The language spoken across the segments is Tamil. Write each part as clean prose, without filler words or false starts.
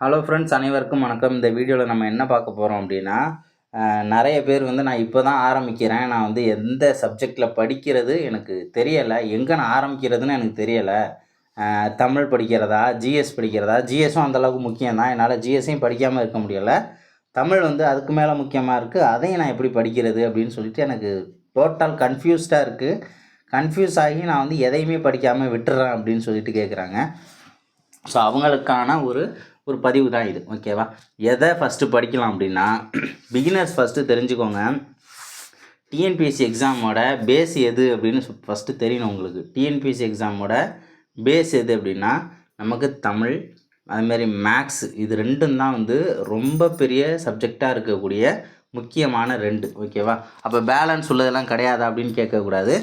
ஹலோ ஃப்ரெண்ட்ஸ், அனைவருக்கும் வணக்கம். இந்த வீடியோவில் நம்ம என்ன பார்க்க போகிறோம் அப்படின்னா, நிறைய பேர் நான் இப்போ தான் ஆரம்பிக்கிறேன். நான் எந்த சப்ஜெக்டில் படிக்கிறது எனக்கு தெரியலை, எங்கே நான் ஆரம்பிக்கிறதுன்னு எனக்கு தெரியலை. தமிழ் படிக்கிறதா, ஜிஎஸ் படிக்கிறதா? ஜிஎஸும் அந்தளவுக்கு முக்கியம் தான். என்னால் ஜிஎஸ்ஸையும் படிக்காமல் இருக்க முடியலை. தமிழ் அதுக்கு மேலே முக்கியமாக இருக்குது. அதையும் நான் எப்படி படிக்கிறது அப்படின்னு சொல்லிட்டு எனக்கு டோட்டல் கன்ஃபியூஸ்டாக இருக்குது. கன்ஃபியூஸ் ஆகி நான் எதையுமே படிக்காமல் விட்டுறேன் அப்படின்னு சொல்லிட்டு கேட்குறாங்க. ஸோ அவங்களுக்கான ஒரு பதிவு தான் இது. ஓகேவா? எதை ஃபஸ்ட்டு படிக்கலாம் அப்படின்னா, பிகினர்ஸ் ஃபஸ்ட்டு தெரிஞ்சுக்கோங்க. டிஎன்பிஎஸ்சி எக்ஸாமோட பேஸ் எது அப்படின்னு ஃபஸ்ட்டு தெரியணும் உங்களுக்கு. டிஎன்பிஎஸ்சி எக்ஸாமோட பேஸ் எது அப்படின்னா, நமக்கு தமிழ், அதுமாரி மேக்ஸ், இது ரெண்டும் தான் ரொம்ப பெரிய சப்ஜெக்டாக இருக்கக்கூடிய முக்கியமான ரெண்டு. ஓகேவா? அப்போ பேலன்ஸ் உள்ளதெல்லாம் கிடையாது அப்படின்னு கேட்கக்கூடாது.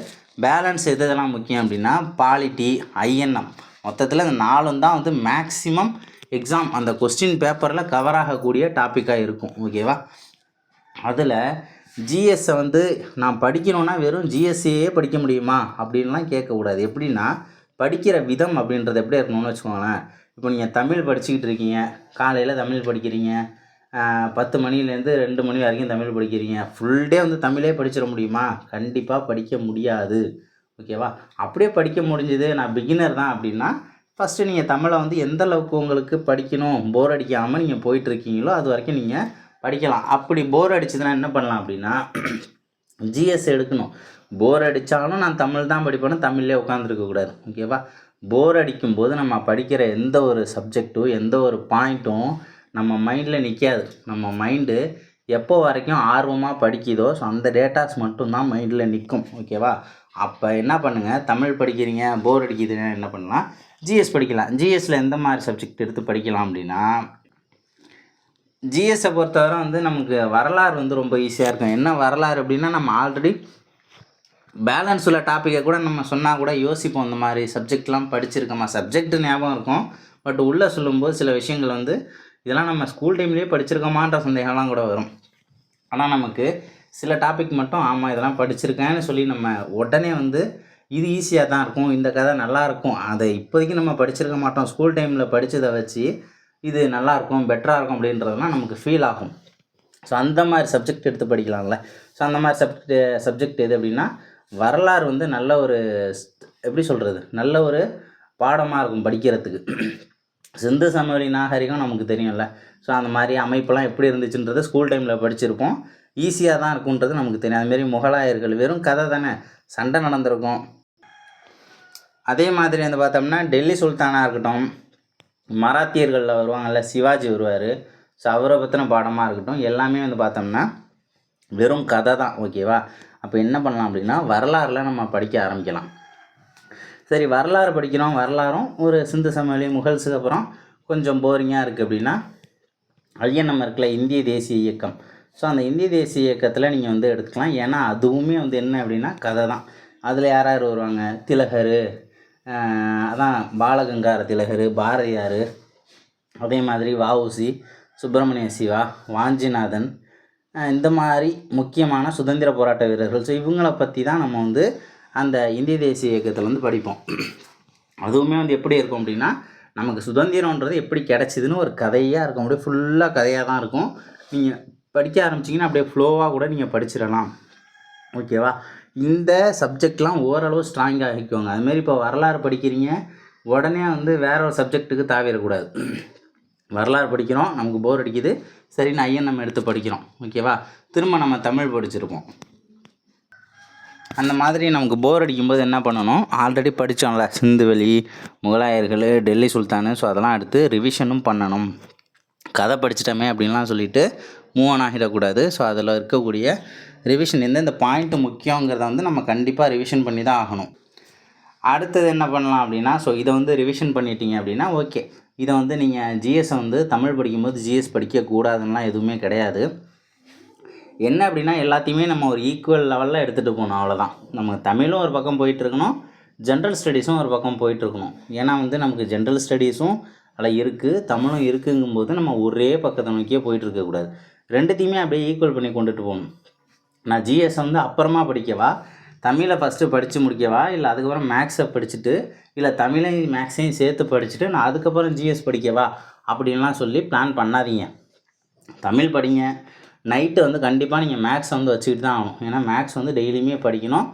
பேலன்ஸ் எதெல்லாம் முக்கியம் அப்படின்னா, பாலிட்டி, ஐஎன்எம், மொத்தத்தில் இந்த நாலும் தான் மேக்ஸிமம் எக்ஸாம் அந்த கொஸ்டின் பேப்பரில் கவர் ஆகக்கூடிய டாப்பிக்காக இருக்கும். ஓகேவா? அதில் ஜிஎஸ்ஸை நான் படிக்கணுன்னா வெறும் ஜிஎஸ்சியே படிக்க முடியுமா அப்படின்லாம் கேட்கக்கூடாது. எப்படின்னா, படிக்கிற விதம் அப்படின்றது எப்படி இருக்கணும்னு வச்சுக்கோங்களேன். இப்போ நீங்கள் தமிழ் படிச்சுக்கிட்டு இருக்கீங்க, காலையில் தமிழ் படிக்கிறீங்க, 10 மணிலேருந்து 2 மணி வரைக்கும் தமிழ் படிக்கிறீங்க. ஃபுல் டே தமிழே படிச்சிட முடியுமா? கண்டிப்பாக படிக்க முடியாது. ஓகேவா? அப்படியே படிக்க முடிஞ்சது, நான் பிகினர் தான் அப்படின்னா, ஃபஸ்ட்டு நீங்கள் தமிழை எந்த அளவுக்கு உங்களுக்கு படிக்கணும், போர் அடிக்காமல் நீங்கள் போயிட்டுருக்கீங்களோ அது வரைக்கும் நீங்கள் படிக்கலாம். அப்படி போர் அடிச்சதுன்னா என்ன பண்ணலாம் அப்படின்னா, ஜிஎஸ் எடுக்கணும். போர் அடித்தாலும் நான் தமிழ் தான் படிப்பேன்னு தமிழ்லேயே உட்காந்துருக்கக்கூடாது. ஓகேவா? போர் அடிக்கும்போது நம்ம படிக்கிற எந்த ஒரு சப்ஜெக்ட்டும் எந்த ஒரு பாயிண்ட்டும் நம்ம மைண்டில் நிற்காது. நம்ம மைண்டு எப்போ வரைக்கும் ஆர்வமாக படிக்குதோ ஸோ அந்த டேட்டாஸ் மட்டும்தான் மைண்டில் நிற்கும். ஓகேவா? அப்போ என்ன பண்ணுங்கள், தமிழ் படிக்கிறீங்க, போர் அடிக்குதுன்னா என்ன பண்ணலாம், ஜிஎஸ் படிக்கலாம். ஜிஎஸ்சில் எந்த மாதிரி சப்ஜெக்ட் எடுத்து படிக்கலாம் அப்படின்னா, ஜிஎஸ்ஸை பொறுத்தவரை நமக்கு வரலாறு ரொம்ப ஈஸியாக இருக்கும். என்ன வரலாறு அப்படின்னா, நம்ம ஆல்ரெடி பேலன்ஸ் உள்ள டாப்பிக்கை கூட நம்ம சொன்னால் கூட யோசிப்போம், இந்த மாதிரி சப்ஜெக்ட்லாம் படிச்சிருக்கோமா. சப்ஜெக்ட் ஞாபகம் இருக்கும், பட் உள்ளே சொல்லும்போது சில விஷயங்கள் இதெல்லாம் நம்ம ஸ்கூல் டைம்லேயே படிச்சிருக்கோமான்ற சந்தேகம்லாம் கூட வரும். ஆனால் நமக்கு சில டாபிக் மட்டும் ஆமாம் இதெல்லாம் படிச்சிருக்கேன்னு சொல்லி நம்ம உடனே இது ஈஸியாக தான் இருக்கும், இந்த கதை நல்லாயிருக்கும், அதை இப்போதைக்கு நம்ம படிச்சிருக்க மாட்டோம், ஸ்கூல் டைமில் படித்ததை வச்சு இது நல்லாயிருக்கும், பெட்டராக இருக்கும் அப்படின்றதுலாம் நமக்கு ஃபீல் ஆகும். ஸோ அந்த மாதிரி சப்ஜெக்ட் எடுத்து படிக்கலாம்ல. ஸோ அந்த மாதிரி சப்ஜெக்ட் எது அப்படின்னா, வரலாறு நல்ல ஒரு எப்படி சொல்கிறது, நல்ல ஒரு பாடமாக இருக்கும் படிக்கிறதுக்கு. சிந்து சமவெளி நாகரிகம் நமக்கு தெரியும்ல. ஸோ அந்த மாதிரி அமைப்பெல்லாம் எப்படி இருந்துச்சுன்றது ஸ்கூல் டைமில் படிச்சிருப்போம். ஈஸியாக தான் இருக்குன்றது நமக்கு தெரியும். அதுமாரி முகலாயர்கள் வெறும் கதை தானே, சண்டை நடந்திருக்கும். அதே மாதிரி பார்த்தோம்னா டெல்லி சுல்தானாக இருக்கட்டும், மராத்தியர்களில் வருவாங்கள்ல, சிவாஜி வருவார், ஸோ அவரை பற்றின பாடமாக இருக்கட்டும், எல்லாமே பார்த்தோம்னா வெறும் கதை தான். ஓகேவா? அப்போ என்ன பண்ணலாம் அப்படின்னா, வரலாறில் நம்ம படிக்க ஆரம்பிக்கலாம். சரி, வரலாறு படிக்கிறோம், வரலாறும் ஒரு சிந்து சமவெளி முகல்ஸுக்கு அப்புறம் கொஞ்சம் போரிங்காக இருக்குது அப்படின்னா, ஐஎன்எம் இருக்குல்ல, இந்திய தேசிய இயக்கம். ஸோ அந்த இந்திய தேசிய இயக்கத்தில் நீங்கள் எடுத்துக்கலாம். ஏன்னா அதுவுமே என்ன அப்படின்னா கதை தான். அதில் யார் யார் வருவாங்க, திலகர், அதான் பாலகங்கார திலகர், பாரதியார், அதே மாதிரி வஉசி, சுப்பிரமணிய சிவா, வாஞ்சிநாதன், இந்த மாதிரி முக்கியமான சுதந்திர போராட்ட வீரர்கள். ஸோ இவங்களை பற்றி தான் நம்ம அந்த இந்திய தேசிய இயக்கத்தில் படிப்போம். அதுவுமே எப்படி இருக்கும் அப்படின்னா, நமக்கு சுதந்திரன்றது எப்படி கிடச்சிதுன்னு ஒரு கதையாக இருக்கும். அப்படியே ஃபுல்லாக கதையாக தான் இருக்கும். நீங்கள் படிக்க ஆரம்பிச்சிங்கன்னா அப்படியே ஃப்ளோவாக கூட நீங்கள் படிச்சிடலாம். ஓகேவா? இந்த சப்ஜெக்ட்லாம் ஓரளவு ஸ்ட்ராங்காக ஆகிக்குவாங்க. அதுமாரி இப்போ வரலாறு படிக்கிறீங்க, உடனே வேற ஒரு சப்ஜெக்ட்டுக்கு தாவிடக்கூடாது. வரலாறு படிக்கிறோம், நமக்கு போர் அடிக்குது, சரின்னு ஐஎன்எம் எடுத்து படிக்கிறோம். ஓகேவா? திரும்ப நம்ம தமிழ் படிச்சிருப்போம். அந்த மாதிரி நமக்கு போர் அடிக்கும்போது என்ன பண்ணணும், ஆல்ரெடி படித்தோம்ல, சிந்துவெளி, முகலாயர்கள், டெல்லி சுல்தானு, ஸோ அதெல்லாம் எடுத்து ரிவிஷனும் பண்ணணும். கதை படிச்சிட்டோமே அப்படின்லாம் சொல்லிவிட்டு மூவ் ஆன் ஆகிடக்கூடாது. ஸோ அதில் இருக்கக்கூடிய ரிவிஷன் எந்தெந்த பாயிண்ட்டு முக்கியங்கிறத நம்ம கண்டிப்பாக ரிவிஷன் பண்ணி தான் ஆகணும். அடுத்தது என்ன பண்ணலாம் அப்படின்னா, ஸோ இதை ரிவிஷன் பண்ணிட்டீங்க அப்படின்னா ஓகே. இதை நீங்கள் ஜிஎஸ்ஸை தமிழ் படிக்கும்போது ஜிஎஸ் படிக்கக்கூடாதுன்னெலாம் எதுவுமே கிடையாது. என்ன அப்படின்னா, எல்லாத்தையுமே நம்ம ஒரு ஈக்குவல் லெவலில் எடுத்துகிட்டு போகணும், அவ்வளோதான். நம்ம தமிழும் ஒரு பக்கம் போயிட்டுருக்கணும், ஜென்ரல் ஸ்டடீஸும் ஒரு பக்கம் போயிட்டுருக்கணும். ஏன்னா நமக்கு ஜென்ரல் ஸ்டடீஸும் அதில் இருக்குது, தமிழும் இருக்குங்கும்போது நம்ம ஒரே பக்கத்தை நோக்கியே போயிட்டுருக்கக்கூடாது. ரெண்டுத்தையுமே அப்படியே ஈக்குவல் பண்ணி கொண்டுட்டு போகணும். நான் ஜிஎஸ் அப்புறமா படிக்கவா, தமிழை ஃபஸ்ட்டு படித்து முடிக்கவா, இல்லை அதுக்கப்புறம் மேக்ஸை படிச்சுட்டு, இல்லை தமிழையும் மேக்ஸையும் சேர்த்து படிச்சுட்டு நான் அதுக்கப்புறம் ஜிஎஸ் படிக்கவா அப்படின்லாம் சொல்லி பிளான் பண்ணாதீங்க. தமிழ் படிங்க. நைட்டு வந்து கண்டிப்பாக நீங்கள் மேக்ஸ் வந்து வச்சுக்கிட்டு தான் ஆகணும். ஏன்னா மேக்ஸ் வந்து டெய்லியுமே படிக்கணும்.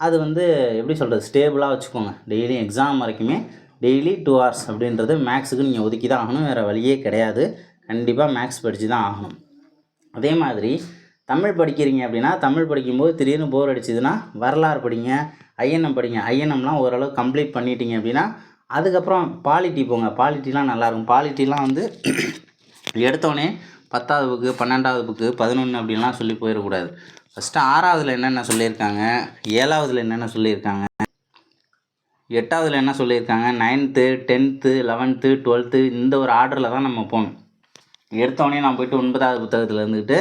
அது வந்து எப்படி சொல்கிறது, ஸ்டேபிளாக வச்சுக்கோங்க. டெய்லியும் எக்ஸாம் வரைக்குமே டெய்லி 2 hours அப்படின்றது மேக்ஸுக்கு நீங்கள் ஒதுக்கி தான் ஆகணும். வேறு வழியே கிடையாது. கண்டிப்பாக மேக்ஸ் படித்து தான் ஆகணும். அதே மாதிரி தமிழ் படிக்கிறீங்க அப்படின்னா, தமிழ் படிக்கும்போது திடீர்னு போர் அடிச்சதுன்னா வரலாறு படிங்க, ஐஎன்எம் படிங்க. ஐஎன்எம்லாம் ஓரளவு கம்ப்ளீட் பண்ணிட்டீங்க அப்படின்னா அதுக்கப்புறம் பாலிட்டி போங்க. பாலிட்டிலாம் நல்லாயிருக்கும். பாலிட்டிலாம் வந்து எடுத்தோடனே 10வது புக்கு, 12வது புக்கு, 11 அப்படின்லாம் சொல்லி போயிடக்கூடாது. ஃபஸ்ட்டு 6வதுல என்னென்ன சொல்லியிருக்காங்க, 7வதுல என்னென்ன சொல்லியிருக்காங்க, 8வதுல என்ன சொல்லியிருக்காங்க, 9th, 10th, 11th, 12th இந்த ஒரு ஆர்டரில் தான் நம்ம போகணும். எடுத்தோடனே நான் போய்ட்டு 9வது புத்தகத்தில் இருந்துக்கிட்டு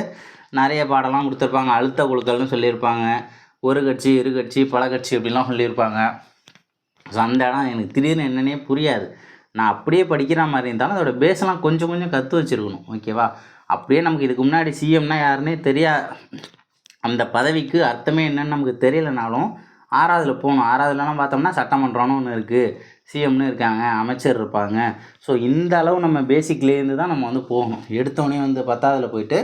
நிறைய பாடலாம் கொடுத்துருப்பாங்க. அழுத்த குழுக்கள்னு சொல்லியிருப்பாங்க. ஒரு கட்சி, இரு கட்சி, பல கட்சி அப்படின்லாம் சொல்லியிருப்பாங்க. ஸோ அந்த இடம் எனக்கு திடீர்னு என்னன்னே புரியாது. நான் அப்படியே படிக்கிற மாதிரி இருந்தாலும் அதோடய பேஸெல்லாம் கொஞ்சம் கொஞ்சம் கற்று வச்சுருக்கணும். ஓகேவா? அப்படியே நமக்கு இதுக்கு முன்னாடி சிஎம்னா யாருன்னே அந்த பதவிக்கு அர்த்தமே என்னன்னு நமக்கு தெரியலைனாலும் 6வதுல போகணும். 6வதுலலாம் பார்த்தோம்னா சட்டமன்றம்னு ஒன்று இருக்குது, சிஎம்னு இருக்காங்க, அமைச்சர் இருப்பாங்க. ஸோ இந்த அளவு நம்ம பேசிக்லேருந்து தான் நம்ம வந்து போகணும். எடுத்தோடனே வந்து 10வதுல போயிட்டு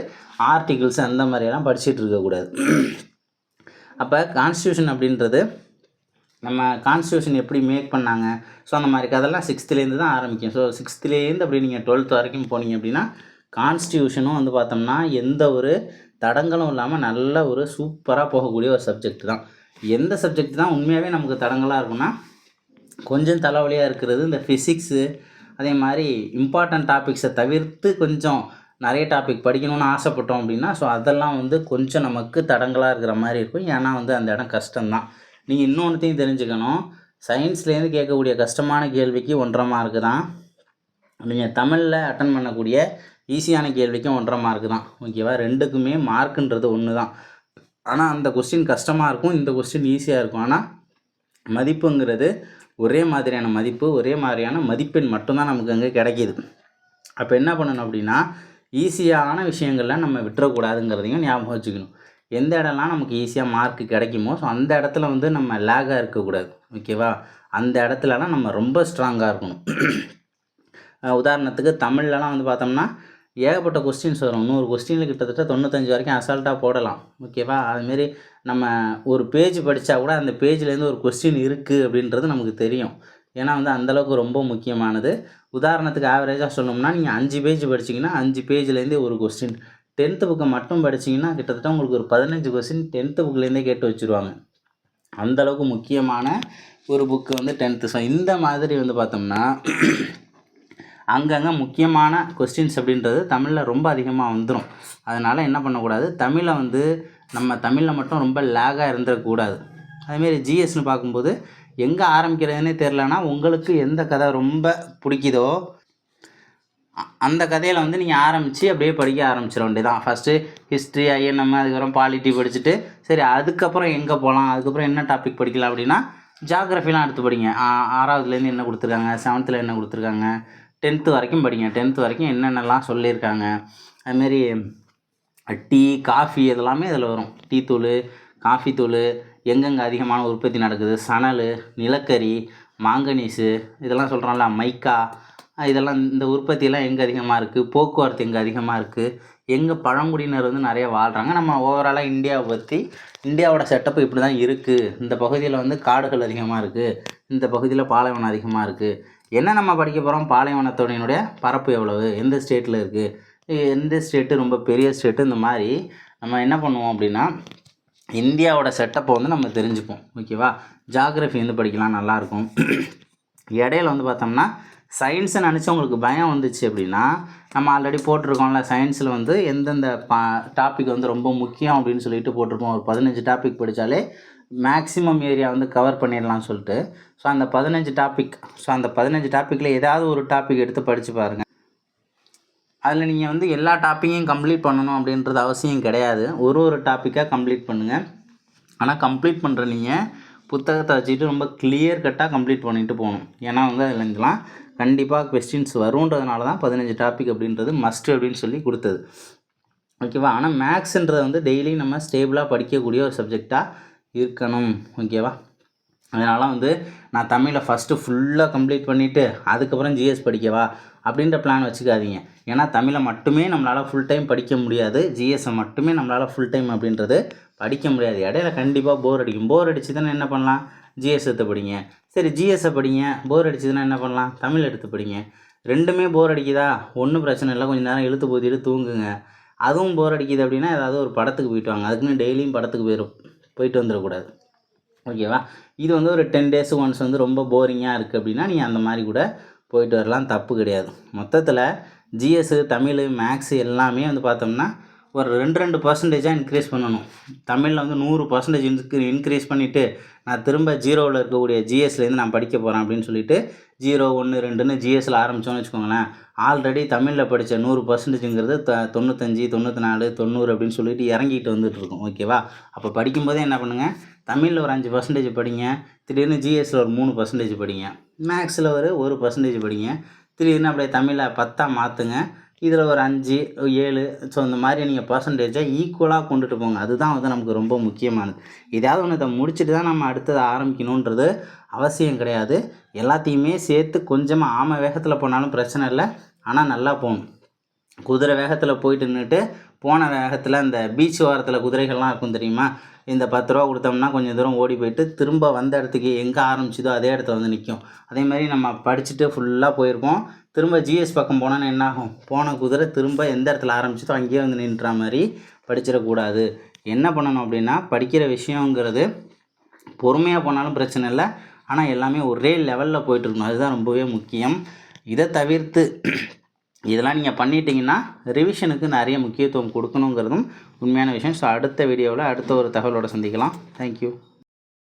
ஆர்டிகிள்ஸ் அந்த மாதிரியெல்லாம் படிச்சுட்டு இருக்கக்கூடாது. அப்போ கான்ஸ்டியூஷன் அப்படின்றது நம்ம கான்ஸ்டியூஷன் எப்படி மேக் பண்ணாங்க, ஸோ அந்த மாதிரி கதெல்லாம் 6th தான் ஆரம்பிக்கும். ஸோ 6th அப்படி நீங்கள் 12th வரைக்கும் போனீங்க அப்படின்னா கான்ஸ்டியூஷனும் வந்து பார்த்தோம்னா எந்த ஒரு தடங்களும் இல்லாமல் நல்ல ஒரு சூப்பராக போகக்கூடிய ஒரு சப்ஜெக்ட் தான். எந்த சப்ஜெக்ட் தான் உண்மையாகவே நமக்கு தடங்களாக இருக்குன்னா கொஞ்சம் தலைவலியாக இருக்கிறது இந்த ஃபிசிக்ஸு. அதே மாதிரி இம்பார்ட்டன்ட் டாபிக்ஸை தவிர்த்து கொஞ்சம் நிறைய டாபிக் படிக்கணும்னு ஆசைப்பட்டோம் அப்படின்னா ஸோ அதெல்லாம் வந்து கொஞ்சம் நமக்கு தடங்களாக இருக்கிற மாதிரி இருக்கும். ஏன்னா வந்து அந்த இடம் கஷ்டம்தான். நீங்கள் இன்னொன்றுத்தையும் தெரிஞ்சுக்கணும், சயின்ஸ்லேருந்து கேட்கக்கூடிய கஷ்டமான கேள்விக்கு 1.5 மார்க்கு தான். நீங்கள் தமிழில் அட்டன் பண்ணக்கூடிய ஈஸியான கேள்விக்கும் 1.5 மார்க்கு தான். ஓகேவா? ரெண்டுக்குமே மார்க்குன்றது ஒன்று தான். ஆனால் அந்த கொஸ்டின் கஷ்டமாக இருக்கும், இந்த கொஸ்டின் ஈஸியாக இருக்கும். ஆனால் மதிப்புங்கிறது ஒரே மாதிரியான மதிப்பு, ஒரே மாதிரியான மதிப்பெண் மட்டும்தான் நமக்கு அங்கே கிடைக்கிது. அப்போ என்ன பண்ணணும் அப்படின்னா ஈஸியான விஷயங்கள்லாம் நம்ம விட்டுறக்கூடாதுங்கிறதையும் ஞாபகம் வச்சுக்கணும். எந்த இடம்லாம் நமக்கு ஈஸியாக மார்க்கு கிடைக்குமோ ஸோ அந்த இடத்துல வந்து நம்ம லேகாக இருக்கக்கூடாது. ஓகேவா? அந்த இடத்துலலாம் நம்ம ரொம்ப ஸ்ட்ராங்காக இருக்கணும். உதாரணத்துக்கு தமிழ்லலாம் வந்து பார்த்தோம்னா ஏகப்பட்ட கொஸ்டின்ஸ் வரும். 100 கொஸ்டினில் கிட்டத்தட்ட 95 வரைக்கும் அசால்ட்டாக போடலாம். ஓகேவா? அதுமாரி நம்ம ஒரு பேஜ் படித்தா கூட அந்த பேஜ்லேருந்து ஒரு கொஸ்டின் இருக்குது அப்படின்றது நமக்கு தெரியும். ஏன்னா வந்து அந்தளவுக்கு ரொம்ப முக்கியமானது. உதாரணத்துக்கு ஆவரேஜாக சொல்லணும்னா நீங்கள் 5 பேஜ் படிச்சிங்கன்னா 5 பேஜ்லேருந்தே ஒரு கொஸ்டின். 10th புக்கை மட்டும் படிச்சிங்கன்னா கிட்டத்தட்ட உங்களுக்கு ஒரு 15 கொஸ்டின் 10th புக்லேருந்தே கேட்டு வச்சுருவாங்க. அந்தளவுக்கு முக்கியமான ஒரு புக்கு வந்து 10th. ஸோ இந்த மாதிரி வந்து பார்த்தோம்னா அங்கங்கே முக்கியமான கொஸ்டின்ஸ் அப்படின்றது தமிழில் ரொம்ப அதிகமாக வந்துடும். அதனால் என்ன பண்ணக்கூடாது, தமிழை வந்து நம்ம தமிழில் மட்டும் ரொம்ப லேகாக இருந்துடக்கூடாது. அதுமாரி ஜிஎஸ்னு பார்க்கும்போது எங்கே ஆரம்பிக்கிறதுனே தெரிலனா உங்களுக்கு எந்த கதை ரொம்ப பிடிக்குதோ அந்த கதையில் வந்து நீங்கள் ஆரம்பித்து அப்படியே படிக்க ஆரம்பிச்சிட வேண்டியதான். ஃபஸ்ட்டு ஹிஸ்ட்ரி, ஐஎன்எம், அதுக்கப்புறம் பாலிட்டி படிச்சுட்டு சரி அதுக்கப்புறம் எங்கே போகலாம், அதுக்கப்புறம் என்ன டாபிக் படிக்கலாம் அப்படின்னா ஜியாகிரஃபிலாம் எடுத்து படிங்க. 6வதுலேருந்து என்ன கொடுத்துருக்காங்க, 7th என்ன கொடுத்துருக்காங்க, 10th வரைக்கும் படிங்க. 10th வரைக்கும் என்னென்னலாம் சொல்லியிருக்காங்க. அதுமாரி டீ, காஃபி இதெல்லாமே இதில் வரும். டீ தூள், காஃபி தூள், எங்கெங்கே அதிகமான உற்பத்தி நடக்குது, சணல், நிலக்கரி, மாங்கனீஸு இதெல்லாம் சொல்கிறோம்ல, மைக்கா, இதெல்லாம் இந்த உற்பத்தியெல்லாம் எங்கே அதிகமாக இருக்குது, போக்குவரத்து எங்கே அதிகமாக இருக்குது, எங்கே பழங்குடியினர் வந்து நிறைய வாழ்கிறாங்க. நம்ம ஓவராலாக இந்தியாவை பற்றி இந்தியாவோட செட்டப்பு இப்படி தான் இருக்குது. இந்த பகுதியில் வந்து காடுகள் அதிகமாக இருக்குது, இந்த பகுதியில் பாலைவனம் அதிகமாக இருக்குது. என்ன நம்ம படிக்க போகிறோம், பாலைவனத்தோடைய பரப்பு எவ்வளவு, எந்த ஸ்டேட்டில் இருக்குது, எந்த ஸ்டேட்டு ரொம்ப பெரிய ஸ்டேட்டு, இந்த மாதிரி நம்ம என்ன பண்ணுவோம் அப்படின்னா இந்தியாவோட செட்டப்பை வந்து நம்ம தெரிஞ்சுப்போம். ஓகேவா? ஜியாகிரஃபி வந்து படிக்கலாம், நல்லாயிருக்கும். இடையில வந்து பார்த்தோம்னா சயின்ஸை நினச்சி உங்களுக்கு பயம் வந்துச்சு அப்படின்னா நம்ம ஆல்ரெடி போட்டிருக்கோம்ல, சயின்ஸில் வந்து எந்தெந்த டாபிக் வந்து ரொம்ப முக்கியம் அப்படின்னு சொல்லிட்டு போட்டிருப்போம். ஒரு 15 டாபிக் படித்தாலே மேக்ஸிமம் ஏரியா வந்து கவர் பண்ணிடலாம்னு சொல்லிட்டு. ஸோ அந்த 15 டாபிக், அந்த 15 டாப்பிக்கில் ஏதாவது ஒரு டாபிக் எடுத்து படித்து பாருங்கள். அதில் நீங்கள் வந்து எல்லா டாப்பிக்கையும் கம்ப்ளீட் பண்ணணும் அப்படின்றது அவசியம் கிடையாது. ஒரு டாப்பிக்காக கம்ப்ளீட் பண்ணுங்கள். ஆனால் கம்ப்ளீட் பண்ணுற நீங்கள் புத்தகத்தை வச்சுக்கிட்டு ரொம்ப கிளியர் கட்டாக கம்ப்ளீட் பண்ணிட்டு போகணும். ஏன்னா வந்து அதில் இருந்துலாம் கண்டிப்பாக கொஸ்டின்ஸ் வருன்றதுனால தான் 15 டாபிக் அப்படின்றது மஸ்ட் அப்படின்னு சொல்லி கொடுத்தது. ஓகேவா? ஆனால் மேக்ஸுன்றது வந்து டெய்லி நம்ம ஸ்டேபிளாக படிக்கக்கூடிய ஒரு சப்ஜெக்டாக இருக்கணும். ஓகேவா? அதனால் வந்து நான் தமிழை ஃபஸ்ட்டு ஃபுல்லாக கம்ப்ளீட் பண்ணிவிட்டு அதுக்கப்புறம் ஜிஎஸ் படிக்கவா அப்படின்ற பிளான் வச்சுக்காதீங்க. ஏன்னா தமிழை மட்டுமே நம்மளால் ஃபுல் டைம் படிக்க முடியாது, ஜிஎஸ்ஸை மட்டுமே நம்மளால் ஃபுல் டைம் அப்படின்றது படிக்க முடியாது. இடையில கண்டிப்பாக போர் அடிக்கும். போர் அடிச்சுதுன்னா என்ன பண்ணலாம்? ஜிஎஸ் எடுத்து படிங்க. சரி, ஜிஎஸ்ஸை படிங்க. போர் அடிச்சதுன்னா என்ன பண்ணலாம்? தமிழ் எடுத்து படிங்க. ரெண்டுமே போர் அடிக்குதா? ஒன்றும் பிரச்சனை இல்லை, கொஞ்சம் நேரம் இழுத்து போத்திட்டு தூங்குங்க. அதுவும் போர் அடிக்குது அப்படின்னா ஏதாவது ஒரு படத்துக்கு போயிட்டு வாங்க. அதுக்குன்னு டெய்லியும் படத்துக்கு போயிட்டு வந்துடக்கூடாது. ஓகேவா? இது வந்து ஒரு 10 டேஸ் ஒன்ஸ் வந்து ரொம்ப போரிங்காக இருக்குது அப்படின்னா நீங்கள் அந்த மாதிரி கூட போயிட்டு வரலாம், தப்பு கிடையாது. மொத்தத்தில் ஜிஎஸ்ஸு, தமிழ், மேக்ஸு எல்லாமே வந்து பார்த்தோம்னா ஒரு 2% இன்க்ரீஸ் பண்ணணும். தமிழில் வந்து 100% இன்க்ரீஸ் பண்ணிவிட்டு நான் திரும்ப 0வில் இருக்கக்கூடிய ஜிஎஸ்லேருந்து நான் படிக்க போகிறேன் அப்படின்னு சொல்லிட்டு 0, 1, 2ன்னு ஜிஎஸ்சில் ஆரம்பித்தோன்னு வச்சுக்கோங்களேன். ஆல்ரெடி தமிழில் படித்த 100%ங்கிறது 95, 94, 90 அப்படின்னு சொல்லிட்டு இறங்கிட்டு வந்துட்டு இருக்கும். ஓகேவா? அப்போ படிக்கும்போதே என்ன பண்ணுங்கள், தமிழில் ஒரு 5% படிங்க, திடீர்னு ஜிஎஸ்சில் ஒரு 3% படிங்க, மேக்ஸில் ஒரு 1% படிங்க, திடீர்னு அப்படியே தமிழை 10ஆக மாற்றுங்க, இதில் ஒரு 5, 7 ஸோ இந்த மாதிரி நீங்கள் பர்சன்டேஜை ஈக்குவலாக கொண்டுட்டு போங்க. அதுதான் வந்து நமக்கு ரொம்ப முக்கியமானது. ஏதாவது ஒன்று இதை முடிச்சுட்டு தான் நம்ம அடுத்தது ஆரம்பிக்கணுன்றது அவசியம் கிடையாது. எல்லாத்தையுமே சேர்த்து கொஞ்சமாக ஆமை வேகத்தில் போனாலும் பிரச்சனை இல்லை, ஆனால் நல்லா போகணும். குதிரை வேகத்தில் போயிட்டு நின்றுட்டு போன வேகத்தில் இந்த பீச் ஓரத்தில் குதிரைகள்லாம் இருக்கும் தெரியுமா? இந்த 10 ரூபா கொடுத்தோம்னா கொஞ்சம் தூரம் ஓடி போயிட்டு திரும்ப வந்த இடத்துக்கு எங்கே ஆரம்பிச்சதோ அதே இடத்துல வந்து நிற்கும். அதே மாதிரி நம்ம படிச்சுட்டு ஃபுல்லாக போயிருப்போம், திரும்ப ஜிஎஸ் பக்கம் போனால் என்ன ஆகும்? போன குதிரை திரும்ப எந்த இடத்துல ஆரம்பிச்சதோ அங்கேயே வந்து நின்ற மாதிரி படிச்சிடக்கூடாது. என்ன பண்ணணும் அப்படின்னா, படிக்கிற விஷயங்கிறது பொறுமையாக போனாலும் பிரச்சனை இல்லை, ஆனால் எல்லாமே ஒரே லெவலில் போயிட்டுருக்கணும். அதுதான் ரொம்பவே முக்கியம். இதை தவிர்த்து இதெல்லாம் நீங்கள் பண்ணிட்டீங்கன்னா ரிவிஷனுக்கு நிறைய முக்கியத்துவம் கொடுக்கணுங்கிறதும் உண்மையான விஷயம். ஸோ அடுத்த வீடியோவில் அடுத்த ஒரு தகவலோடு சந்திக்கலாம். தேங்க்யூ.